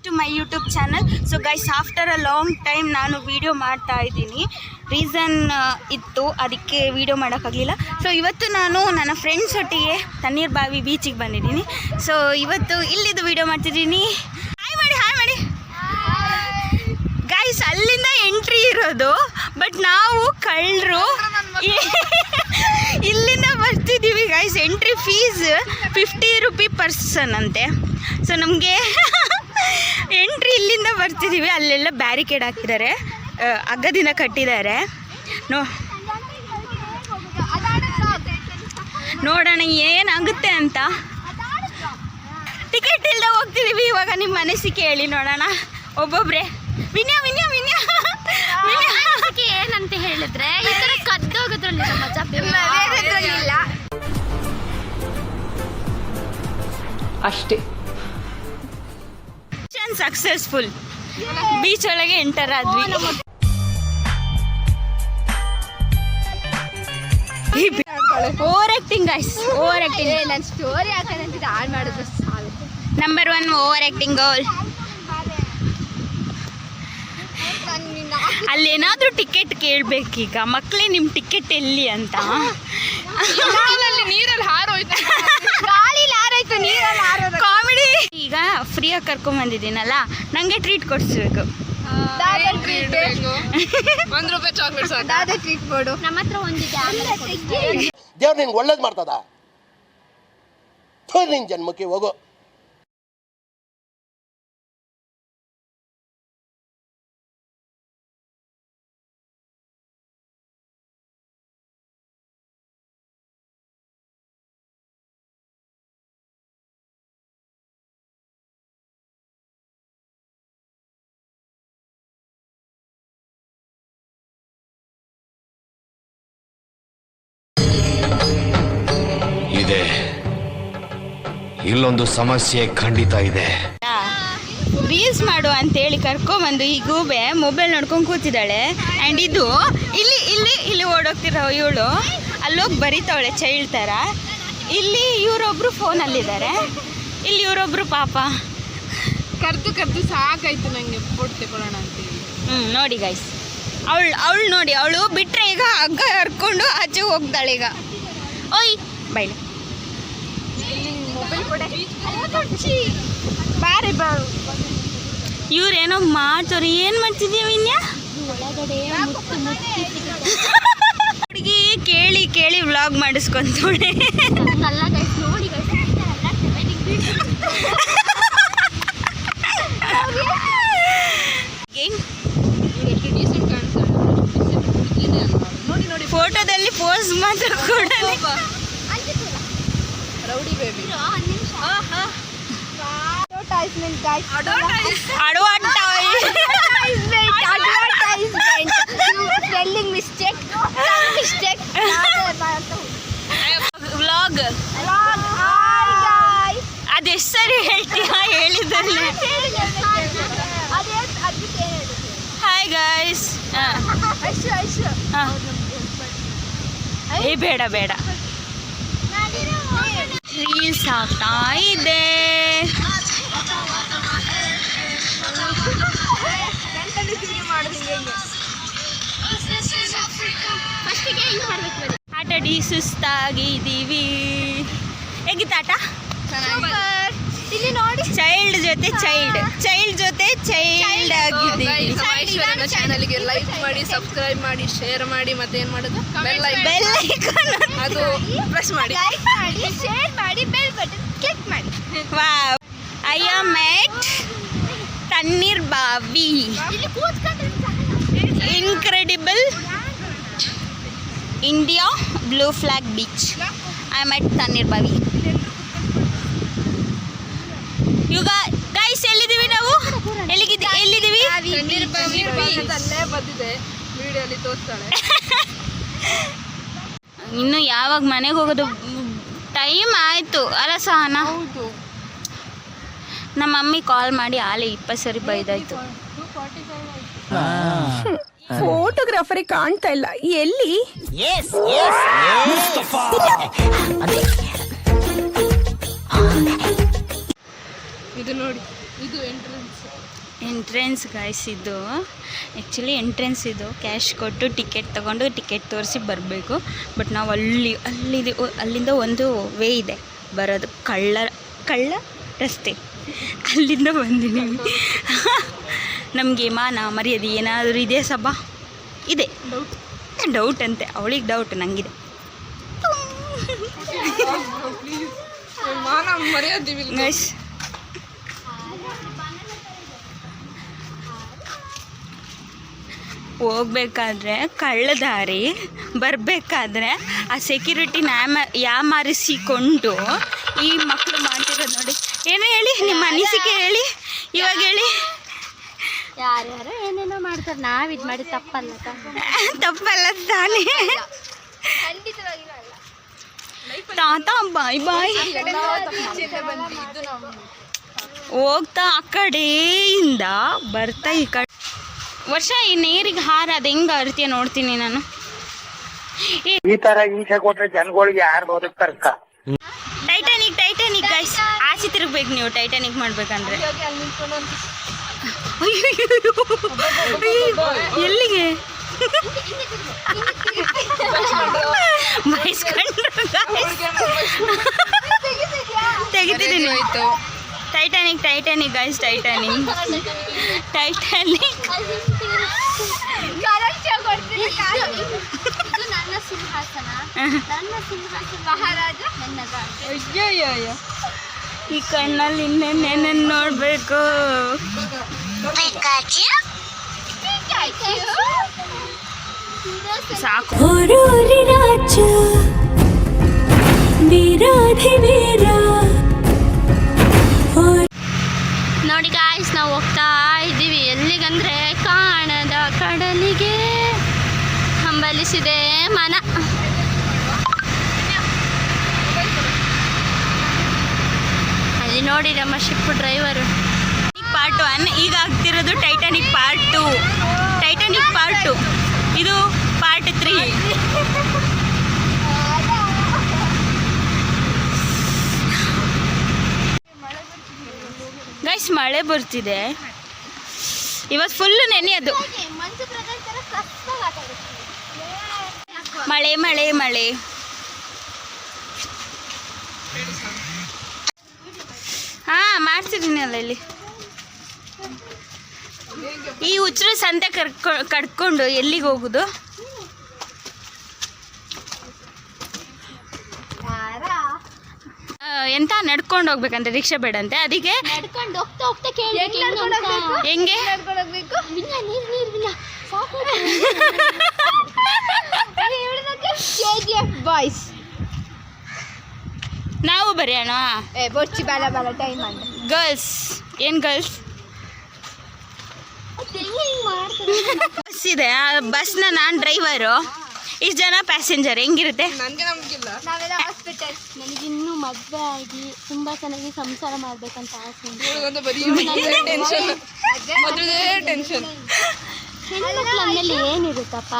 To my YouTube channel. So guys, after a long time ನಾನು video ಮಾಡ್ತಾ ಇದ್ದೀನಿ. Reason ಇತ್ತು, ಅದಕ್ಕೆ ವಿಡಿಯೋ ಮಾಡೋಕ್ಕಾಗಲಿಲ್ಲ. ಸೊ ಇವತ್ತು ನಾನು ನನ್ನ ಫ್ರೆಂಡ್ಸ್ ಒಟ್ಟಿಗೆ ತಣ್ಣೀರ್ಬಾವಿ ಬೀಚಿಗೆ ಬಂದಿದ್ದೀನಿ. ಸೊ ಇವತ್ತು ಇಲ್ಲಿದ್ದು ವಿಡಿಯೋ ಮಾಡ್ತಿದ್ದೀನಿ. ಹಾಯ್ ಮಾಡಿ ಗೈಸ್, ಅಲ್ಲಿಂದ ಎಂಟ್ರಿ ಇರೋದು, ಬಟ್ ನಾವು ಕಳ್ಳರು ಇಲ್ಲಿಂದ ಬರ್ತಿದ್ದೀವಿ guys. Entry fees 50 rupee person ಅಂತೆ. ಸೊ ನಮಗೆ ಎಂಟ್ರಿ ಇಲ್ಲಿಂದ ಬರ್ತಿದ್ದೀವಿ. ಅಲ್ಲೆಲ್ಲ ಬ್ಯಾರಿಕೇಡ್ ಹಾಕಿದ್ದಾರೆ, ಹಗ್ಗದಿಂದ ಕಟ್ಟಿದ್ದಾರೆ. ನೋಡೋಣ ಏನಾಗುತ್ತೆ ಅಂತ. ಟಿಕೆಟ್ ಇಲ್ಲದೆ ಹೋಗ್ತಿದ್ದೀವಿ. ಇವಾಗ ನಿಮ್ಮ ಮನಸ್ಸಿಗೆ ಹೇಳಿ ನೋಡೋಣ ಒಬ್ಬೊಬ್ರೆ. ವಿನ್ಯಾ ಏನಂತ ಹೇಳಿದ್ರೆ ಈ ತರ ಕದ್ದೋಗೋದ್ರಲ್ಲಿ ಅಷ್ಟೇ. ಸಕ್ಸಸ್ಫುಲ್ ಬೀಚ್ ಒಳಗೆ ಎಂಟರ್ ಆದ್ವಿ. Over acting guys, over acting. ನನ್ನ ಸ್ಟೋರಿ ಹಾಕೋದಂತ ಹಾಳು ಮಾಡಿದ್ರು ಸಾಲು. Number 1 over acting girl. ಅಲ್ಲೇನಾದ್ರೂ ಟಿಕೆಟ್ ಕೇಳಬೇಕೀಗ, ಮಕ್ಕಳೇ ನಿಮ್ಮ ಟಿಕೆಟ್ ಎಲ್ಲಿ ಅಂತ. ನೀರಲ್ಲಿ ಹಾರೋಯ್ತು, ಗಾಳಿಲಿ ಹಾರೋಯ್ತು, ನೀರಲ್ಲಿ ಹಾರೋದು. ಕಾಮಿಡಿ. ಈಗ ಫ್ರೀಯಾಗಿ ಕರ್ಕೊಂಬಂದಿದ್ದೀನಲ್ಲ, ನನಗೆ ಟ್ರೀಟ್ ಕೊಡಿಸ್ಬೇಕು. ₹1 ಚಾಕ್ಲೇಟ್ ಟ್ರೀಟ್ ಕೊಡು. ನಮ್ಮ ಹತ್ರ ಒಂದಿದೆ, ದೇವ್ರು ನಿನ್ಗೆ ಒಳ್ಳೇದು ಮಾಡ್ತದ. ನಿನ್ ಜನ್ಮಕ್ಕೆ ಹೋಗೋ. ಇದೆ, ಇಲ್ಲೊಂದು ಸಮಸ್ಯೆ ಖಂಡಿತ ಇದೆ. ರೀಲ್ಸ್ ಮಾಡು ಅಂತೇಳಿ ಕರ್ಕೊಂಬಂದು ಈ ಗೂಬೆ ಮೊಬೈಲ್ ನೋಡ್ಕೊಂಡು ಕೂತಿದ್ದಾಳೆ. ಆ್ಯಂಡ್ ಇದು ಇಲ್ಲಿ ಓಡೋಗ್ತಿರೋ ಇವಳು ಅಲ್ಲೋಗಿ ಬರೀತಾವಳೆ ಚೈಲ್ಡ್ ಥರ. ಇಲ್ಲಿ ಇವರೊಬ್ರು ಫೋನಲ್ಲಿದ್ದಾರೆ, ಇಲ್ಲಿ ಇವರೊಬ್ರು ಪಾಪ ಕರ್ದು ಸಾಕಾಯ್ತು ನಂಗೆ. ಫೋಟೋ ತಗೊಳ್ಳೋಣ ಅಂತೇಳಿ. ನೋಡಿ ಗೈಸ್, ಅವಳು ನೋಡಿ, ಅವಳು ಬಿಟ್ಟರೆ ಈಗ ಹಗ್ಗ ಹರ್ಕೊಂಡು ಆಚೆ ಹೋಗ್ತಾಳೆ. ಈಗ ಓಯ್ ಬೈಲೆ ಇವ್ರೇನೋ ಮಾಡ್ತಾರೆ. ಏನು ಮಾಡ್ತಿದ್ದೀವಿ ವಿನ್ಯಾ? ಹುಡುಗಿ ಕೇಳಿ ವ್ಲಾಗ್ ಮಾಡಿಸ್ಕೊಂತೋಳೆ. ಫೋಟೋದಲ್ಲಿ ಪೋಸ್ ಮಾತ್ರ ಕೂಡ ರೌಡಿ ಬೇಬಿ. ವ್ಲಾಗ್ ಅದೆಷ್ಟು ಸರಿ ಹೇಳ್ತೀಯಾ ಹೇಳಿದಲ್ಲಿ. Hi guys. ಏ ಬೇಡ ರೀಲ್ಸ್ ಆಗ್ತಾ ಇದೆ. ಆಟಾಡಿ ಸುಸ್ತಾಗಿದ್ದೀವಿ. ಹೇಗಿತ್ತಾಟ? ಇಲ್ಲಿ ನೋಡಿ, ಚೈಲ್ಡ್ ಜೊತೆ ಚೈಲ್ಡ್ ಆಗಿದ್ದೀವಿ. ಚಾನಲ್ಗೆ ಲೈಕ್ ಮಾಡಿ, ಸಬ್ಸ್ಕ್ರೈಬ್ ಮಾಡಿ, ಶೇರ್ ಮಾಡಿ, ಮತ್ತೆ ಏನ್ ಮಾಡೋದು, ಬೆಲ್ ಐಕಾನ್ ಅದು ಪ್ರೆಸ್ ಮಾಡಿ, ಲೈಕ್ ಮಾಡಿ, ಶೇರ್ ಮಾಡಿ, ಬೆಲ್ ಬಟನ್ ಕ್ಲಿಕ್ ಮಾಡಿ. Wow, I am at Tannirbhavi. ಇಲ್ಲಿ ಕೂತ್ಕೊಂಡ್ರೆ incredible India blue flag beach. I am at Tannirbhavi. ಈಗ ಗೈಸ್ ಎಲ್ಲಿದ್ದೀವಿ ನಾವು? ಎಲ್ಲಿದ್ದೀವಿ? ಬಂದಿದೆ, ವಿಡಿಯೋಲಿ ತೋರಿಸ್ತಾಳೆ. ಇನ್ನು ಯಾವಾಗ ಮನೆಗೆ ಹೋಗೋದು? ಟೈಮ್ ಆಯಿತು ಅಲ್ಲ ಸಹನ? ನಮ್ಮ ಮಮ್ಮಿ ಕಾಲ್ ಮಾಡಿ ಆಲೆ 20 ಸರಿ ಬೈದಾಯ್ತು. ಫೋಟೋಗ್ರಾಫರೇ ಕಾಣ್ತಾ ಇಲ್ಲ, ಎಲ್ಲಿ? ಇದು ನೋಡಿ, ಇದು ಎಂಟ್ರೆನ್ಸ್. ಎಂಟ್ರೆನ್ಸ್ ಗಾಯ್ಸ್ ಇದು. ಆ್ಯಕ್ಚುಲಿ ಎಂಟ್ರೆನ್ಸ್ ಇದು, ಕ್ಯಾಶ್ ಕೊಟ್ಟು ಟಿಕೆಟ್ ತೊಗೊಂಡು ಟಿಕೆಟ್ ತೋರಿಸಿ ಬರಬೇಕು. ಬಟ್ ನಾವು ಅಲ್ಲಿಂದ ಒಂದು ವೇ ಇದೆ ಬರೋದು, ಕಳ್ಳ ರಸ್ತೆ, ಅಲ್ಲಿಂದ ಬಂದಿದ್ದೀವಿ. ನಮಗೆ ಮಾನ ಮರ್ಯಾದೆ ಏನಾದರೂ ಇದೆ ಸಭಾ? ಇದೆ ಡೌಟ್ ಅಂತೆ, ಅವಳಿಗೆ ಡೌಟ್, ನನಗಿದೆ. ಮಾನ ಮರ್ಯಾದೆ ಗೈಸ್ ಹೋಗ್ಬೇಕಾದ್ರೆ ಕಳ್ಳದಾರಿ, ಬರಬೇಕಾದ್ರೆ ಆ ಸೆಕ್ಯೂರಿಟಿ ಯಾಮಾರಿಸಿಕೊಂಡು ಈ ಮಕ್ಕಳು ಮಾಡ್ತಿರೋದು ನೋಡಿ. ಏನೋ ಹೇಳಿ, ನಿಮ್ಮ ಅನಿಸಿಕೆ ಹೇಳಿ, ಇವಾಗ ಹೇಳಿ. ಯಾರ್ಯಾರು ಏನೇನೋ ಮಾಡ್ತಾರೆ, ನಾವ್ ಇದು ಮಾಡಿ ತಪ್ಪಲ್ಲ ತಪ್ಪಲ್ಲ ತಾನೇ. ತಾತ ಬಾಯ್ ಬಾಯ್. ಹೋಗ್ತಾ ಆ ಕಡೆಯಿಂದ ಬರ್ತಾ ಈ ಕಡೆ. ವರ್ಷ ಈ ನೀರಿಗೆ ಹಾರ ಅದು ಹೆಂಗೆ ಅರ್ತೀಯ ನೋಡ್ತೀನಿ ನಾನು. ಈ ತರ ಹಿಂಸೆ ಕೊಟ್ರೆ ಜನಗಳಿಗೆ ಯಾರು ಬದುಕ್ತಾರಕ್ಕ? ಟೈಟಾನಿಕ್ ಗೈಸ್, ಆಚೆ ತಿರುಗ್ಬೇಕು ನೀವು ಟೈಟಾನಿಕ್ ಮಾಡ್ಬೇಕಂದ್ರೆ. ಎಲ್ಲಿಗೆ ಬಯಸ್ಕೊಂಡ್ರು ತೆಗಿತಿದ್ದೀನಿ. ಟೈಟಾನಿಕ್ ಗೈಸ್, ಟೈಟಾನಿಕ್ ನನ್ನ ಸಿಂಹಾಸನ, ಮಹಾರಾಜ ನನ್ನ ಅಯ್ಯೋ, ಈ ಕಣ್ಣಲ್ಲಿ ಇನ್ನೇನೇನು ನೋಡ್ಬೇಕು. ಸಾಕು. ನೋಡಿ ಗಾಯ್ಸ್, ನಾವು ಹೋಗ್ತಾ ಇದ್ದೀವಿ ಎಲ್ಲಿಗಂದ್ರೆ ಕಾಣದ ಕಡಲಿಗೆ ಹಂಬಲಿಸಿದೆ ಮನ. ಅಲ್ಲಿ ನೋಡಿ ನಮ್ಮ ಶಿಪ್ ಡ್ರೈವರು. ಪಾರ್ಟ್ 1 ಈಗ ಆಗ್ತಿರೋದು ಟೈಟಾನಿಕ್ ಪಾರ್ಟ್ 2. ಟೈಟಾನಿಕ್ ಪಾರ್ಟ್ 2, ಇದು ಪಾರ್ಟ್ 3. ಗೈಸ್ ಮಳೆ ಬರ್ತಿದೆ ಇವತ್ತು, ಫುಲ್ಲು ನೆನೆಯೋದು. ಮಳೆ ಹಾಂ ಮಾಡ್ತಿದ್ದೀನಿ ಅಲ್ಲ ಇಲ್ಲಿ. ಈ ಹುಚ್ಚರು ಸಂತೆ ಕಡ್ಕೊಂಡು ಎಲ್ಲಿಗೆ ಹೋಗುದು? ಎಂತ ನಡ್ಕೊಂಡು ಹೋಗ್ಬೇಕಂತೆ, ರಿಕ್ಷಾ ಬೇಡಂತೆ, ಅದಕ್ಕೆ ನಡ್ಕೊಂಡು ಹೋಗ್ತಾ ಹೋಗ್ತಾ ಕೇಳಿ ಹೆಂಗೆ ಬಾಯ್ಸ್ ನಾವು ಬರೆಯೋಣ. ಬೊಚ್ಚಿ ಬಾಲ ಬಾಲ ಟೈಮ್ ಅಂತ ಗರ್ಲ್ಸ್ ಏನು ಗರ್ಲ್ಸ್ ಬಸ್ ಇದೆ, ಆ ಬಸ್ನ ನಾನು ಡ್ರೈವರು, ಇಷ್ಟು ಜನ ಪ್ಯಾಸೆಂಜರ್, ಹೆಂಗಿರುತ್ತೆ? ನನಗೆ ನಂಬಿಕಿಲ್ಲ. ನಾವೆಲ್ಲ ಹಾಸ್ಪಿಟಲ್. ನನಗಿನ್ನೂ ಮದುವೆ ಆಗಿ ತುಂಬ ಚೆನ್ನಾಗಿ ಸಂಸಾರ ಮಾಡ್ಬೇಕಂತ ಆಸೆ ಉಂಟು. ಇವಾಗಂತೂ ಬರೀ ಟೆನ್ಷನ್, ಮದುವೆ ಟೆನ್ಷನ್. ಹೆಣ್ಮಕ್ಳು ಅಂದಮೇಲೆ ಏನಿರುತ್ತಪ್ಪ?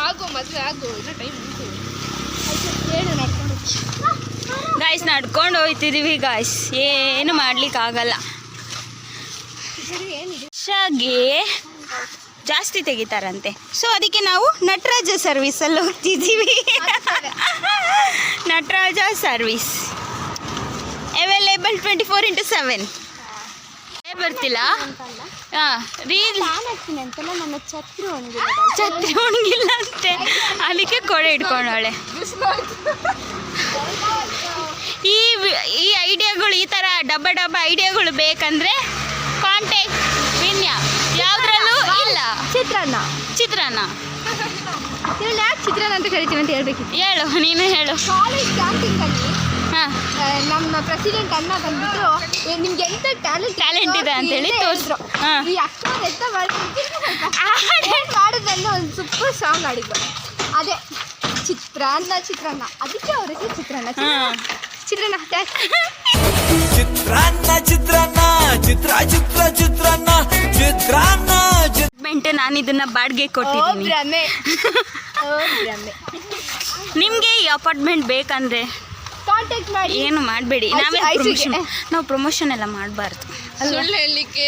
ಆಗು ಮದುವೆ ಆಗು, ಇನ್ನೂ ಟೈಮ್ ಉಂಟು. ಹೇಳು ನಡ್ಕೊಂಡು. ಗಾಯ್ಸ್ ನಡ್ಕೊಂಡು ಹೋಗ್ತಿದ್ದೀವಿ ಗಾಯ್ಸ್, ಏನು ಮಾಡ್ಲಿಕ್ಕಾಗಲ್ಲ. ರಿಕ್ಷಾಗೆ ಜಾಸ್ತಿ ತೆಗಿತಾರಂತೆ, ಸೊ ಅದಕ್ಕೆ ನಾವು ನಟರಾಜ ಸರ್ವಿಸಲ್ಲಿ ಹೋಗ್ತಿದ್ದೀವಿ. Nataraja service available 24/7. ಬರ್ತಿಲ್ಲ ಹಾಂ ರೀಲ್ ಹಾಕ್ತೀನಿ ಅಂತಲ್ಲ, ನನ್ನ ಛತ್ರಿ ಒಣಗಿಲ್ಲ ಅಂತೆ, ಅದಕ್ಕೆ ಕೊಡೆ ಇಟ್ಕೊಂಡವಳೆ. ಈ ಐಡಿಯಾಗಳು, ಈ ಥರ ಡಬ್ಬ ಐಡಿಯಾಗಳು ಬೇಕಂದರೆ ಕಾಂಟ್ಯಾಕ್ಟ್ ವಿನ್ಯ. ಯಾವುದ್ರಲ್ಲೂ ಇಲ್ಲ. ಚಿತ್ರಾನ್ನ ನೀವು ಯಾಕೆ ಚಿತ್ರಾನ್ನ ಅಂತ ಕರಿತೀವಿ ಅಂತ ಹೇಳ್ಬೇಕಿತ್ತು. ಹೇಳು, ನೀನು ಹೇಳು. ಕಾಲೇಜ್ ಕ್ಯಾಂಟೀನಲ್ಲಿ ಹಾಂ ನಮ್ಮ ಪ್ರೆಸಿಡೆಂಟ್ ಅನ್ನ ಬಂದ್ಬಿಟ್ಟು ನಿಮ್ಗೆ ಎಂತ ಟ್ಯಾಲೆಂಟ್ ಇದೆ ಅಂತೇಳಿ ತೋರಿಸ್ರು. ಹಾಂ ಈ ಅಕ್ಕ ಎಂತ ಮಾಡಿದ್ರಲ್ಲಿ ಒಂದು ಸೂಪರ್ ಸಾಂಗ್ ಆಡಿದ್ರು, ಅದೇ ಚಿತ್ರಾನ್ನ. ಅದಕ್ಕೆ ಅವರಿಗೆ ಚಿತ್ರಾನ್ನ. ನಾನು ಇದನ್ನ ಬಾಡಿಗೆ ಕೊಟ್ಟಿದ್ದೀನಿ. ನಿಮಗೆ ಈ ಅಪಾರ್ಟ್ಮೆಂಟ್ ಬೇಕಂದ್ರೆ ಕಾಂಟ್ಯಾಕ್ಟ್ ಮಾಡಿ. ಏನು ಮಾಡಬೇಡಿ, ನಾವು ಪ್ರಮೋಷನ್ ಎಲ್ಲ ಮಾಡಬಾರ್ದು. ಸುಳ್ಳು ಹೇಳಲಿಕ್ಕೆ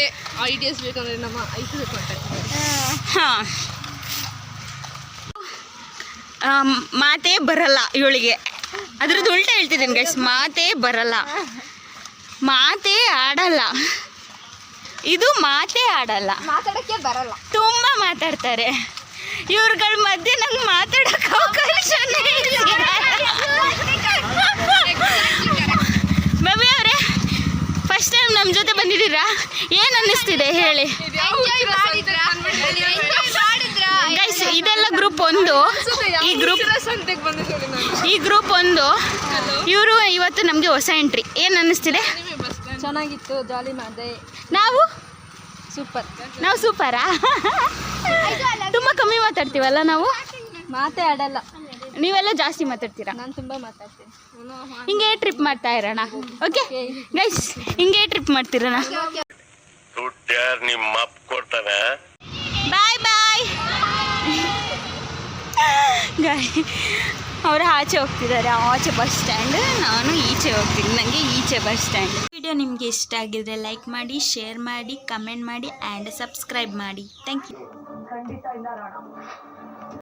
ಐಡಿಯಾಸ್ ಬೇಕಂದ್ರೆ ನಮ್ಮ ಐದು ಕಾಂಟ್ಯಾಕ್ಟ್ ಹಾಂ ಮಾತೇ ಬರಲ್ಲ ಇವಳಿಗೆ. ಅದ್ರದ್ದು ಉಲ್ಟಾ ಹೇಳ್ತಿದ್ದೀನಿ ಗೈಸ್, ಮಾತೇ ಬರಲ್ಲ, ಮಾತೇ ಆಡಲ್ಲ. ಇದು ಮಾತೇ ಆಡಲ್ಲ, ಮಾತಾಡಕ್ಕೆ ಬರಲ್ಲ. ತುಂಬ ಮಾತಾಡ್ತಾರೆ. ಇವ್ರಗಳ ಮಧ್ಯೆ ನಂಗೆ ಮಾತಾಡೋಕೆ ಅವಕಾಶನೇ ಇಲ್ಲ. ಮಮ್ಮಿ ಅವರೇ, ಫಸ್ಟ್ ಟೈಮ್ ನಮ್ಮ ಜೊತೆ ಬಂದಿದ್ದೀರಾ, ಏನು ಅನ್ನಿಸ್ತಿದೆ ಹೇಳಿ ಗೈಸ್. ಇದೆಲ್ಲ ಗ್ರೂಪ್ 1, ಈ ಗ್ರೂಪ್ 1. ಇವರು ಇವತ್ತು ನಮಗೆ ಹೊಸ ಎಂಟ್ರಿ. ಏನು ಅನ್ನಿಸ್ತಿದೆ? ಚೆನ್ನಾಗಿತ್ತು, ಜಾಲಿ ಮಾಡಿದೆ. ನಾವು ಸೂಪರ್. ಸೂಪರಾ? ತುಂಬ ಕಮ್ಮಿ ಮಾತಾಡ್ತೀವಲ್ಲ ನಾವು, ಮಾತೇ ಆಡಲ್ಲ. ನೀವೆಲ್ಲ ಜಾಸ್ತಿ ಮಾತಾಡ್ತೀರಾ. ನಾನು ತುಂಬ ಮಾತಾಡ್ತೀನಿ. ಹಿಂಗೆ ಟ್ರಿಪ್ ಮಾಡ್ತಾ ಇರೋಣ. ಓಕೆ ಗೈಸ್, ಹಿಂಗೆ ಟ್ರಿಪ್ ಮಾಡ್ತಿರೋಣ. ದುಡ್ಡು ಯಾರು ನಿಮ್ಮ ಅಪ್ಪ ಕೊಡ್ತಾನೆ? ಬಾಯ್ ಬಾಯ್. ಅವರು ಆಚೆ ಹೋಗ್ತಿದ್ದಾರೆ, ಆಚೆ ಬಸ್ ಸ್ಟ್ಯಾಂಡ್. ನಾನು ಈಚೆ ಹೋಗ್ತೀನಿ, ನನಗೆ ಈಚೆ ಬಸ್ ಸ್ಟ್ಯಾಂಡ್. ವಿಡಿಯೋ ನಿಮಗೆ ಇಷ್ಟ ಆಗಿದ್ರೆ ಲೈಕ್ ಮಾಡಿ, ಶೇರ್ ಮಾಡಿ, ಕಮೆಂಟ್ ಮಾಡಿ ಆ್ಯಂಡ್ ಸಬ್ಸ್ಕ್ರೈಬ್ ಮಾಡಿ. Thank you.